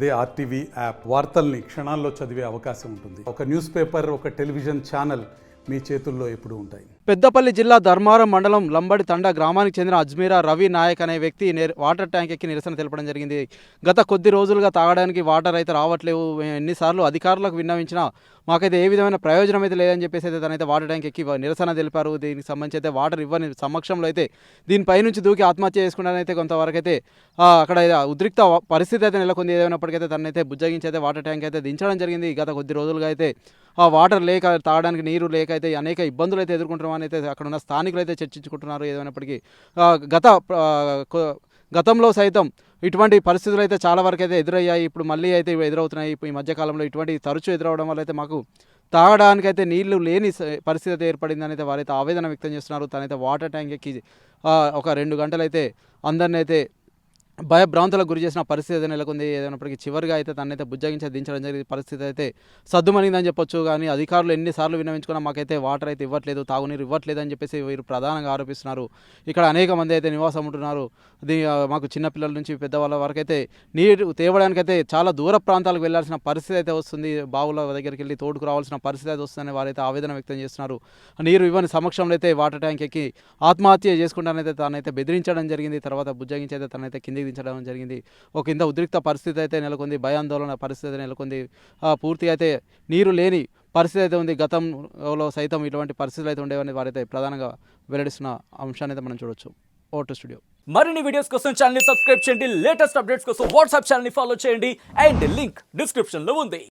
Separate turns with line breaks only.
అదే RTV app వార్తల్ని క్షణాల్లో చదివే అవకాశం ఉంటుంది. ఒక న్యూస్ పేపర్, ఒక టెలివిజన్ ఛానల్ మీ చేతుల్లో ఎప్పుడూ ఉంటాయి.
పెద్దపల్లి జిల్లా ధర్మారం మండలం లంబడి తండా గ్రామానికి చెందిన అజ్మీరా రవి నాయక్ అనే వ్యక్తి వాటర్ ట్యాంక్ ఎక్కి నిరసన తెలపడం జరిగింది. గత కొద్ది రోజులుగా తాగడానికి వాటర్ అయితే రావట్లేవు, ఎన్నిసార్లు అధికారులకు విన్నవించినా మాకైతే ఏ విధమైన ప్రయోజనం అయితే లేదని చెప్పేసి అయితే తనైతే వాటర్ ట్యాంక్ ఎక్కి నిరసన తెలిపారు. దీనికి సంబంధించి అయితే వాటర్ ఇవ్వని సమక్షంలో అయితే దీనిపై నుంచి దూకి ఆత్మహత్య చేసుకున్నానైతే కొంతవరకు అయితే అక్కడ ఉద్రిక్త పరిస్థితి అయితే నెలకొంది. ఏదైనప్పటికైతే తనైతే బుజ్జగించి అయితే వాటర్ ట్యాంక్ అయితే దించడం జరిగింది. గత కొద్ది రోజులుగా అయితే ఆ వాటర్ లేక, తాగడానికి నీరు లేక అయితే అనేక ఇబ్బందులు అయితే ఎదుర్కొంటున్నామని అయితే అక్కడ ఉన్న స్థానికులు అయితే చర్చించుకుంటున్నారు. ఏదైనప్పటికీ గతంలో సైతం ఇటువంటి పరిస్థితులు అయితే చాలా వరకు అయితే ఎదురయ్యాయి. ఇప్పుడు మళ్ళీ అయితే ఎదురవుతున్నాయి. ఈ మధ్యకాలంలో ఇటువంటి తరచూ ఎదురవడం వల్ల అయితే మాకు తాగడానికైతే నీళ్లు లేని పరిస్థితి అయితే ఏర్పడిందని అయితే వారైతే ఆవేదన వ్యక్తం చేస్తున్నారు. తనైతే వాటర్ ట్యాంక్ ఎక్కి ఒక 2 గంటలు అయితే అందరిని అయితే భయభ్రాంతులకు గురి చేసిన పరిస్థితి అయితే నెలకొంది. ఏదైనప్పటికీ చివరిగా అయితే తనైతే బుజ్జగించి దించడం జరిగింది. పరిస్థితి అయితే సద్దుమణిందని చెప్పొచ్చు. కానీ అధికారులు ఎన్నిసార్లు విన్నవించుకున్నా మాకైతే వాటర్ అయితే ఇవ్వట్లేదు, తాగునీరు ఇవ్వట్లేదు అని చెప్పేసి వీరు ప్రధానంగా ఆరోపిస్తున్నారు. ఇక్కడ అనేక మంది అయితే నివాసం ఉంటున్నారు. మాకు చిన్నపిల్లల నుంచి పెద్దవాళ్ళ వరకు అయితే నీరు తేవడానికైతే చాలా దూర ప్రాంతాలకు వెళ్లాల్సిన పరిస్థితి అయితే వస్తుంది. బావుల దగ్గరికి వెళ్ళి తోడుకు రావాల్సిన పరిస్థితి అయితే వస్తుందని వారైతే ఆవేదన వ్యక్తం చేస్తున్నారు. నీరు ఇవ్వని సమక్షంలో అయితే వాటర్ ట్యాంక్ ఎక్కి ఆత్మహత్య చేసుకుంటానైతే తానైతే బెదిరించడం జరిగింది. తర్వాత బుజ్జగించి అయితే తనైతే కిందికి దించడం జరిగింది. ఒక ఇంత ఉద్రిక్త పరిస్థితి అయితే నెలకొంది. భయాందోళన పరిస్థితి నెలకొంది. పూర్తిగా అయితే నీరు లేని పరిస్థితి అయితే ఉంది. గతంలో సైతం ఇటువంటి పరిస్థితులు అయితే ఉండేవని వారైతే ప్రధానంగా వెల్లడిస్తున్న అంశాన్ని అయితే మనం చూడొచ్చు. Vote studio.
మరిన్ని వీడియోస్ కోసం ఛానల్ ని సబ్స్క్రైబ్ చేయండి. లేటెస్ట్ అప్డేట్స్ కోసం వాట్సాప్ ఛానల్ ని ఫాలో చేయండి. అండ్ లింక్ డిస్క్రిప్షన్ లో ఉంది.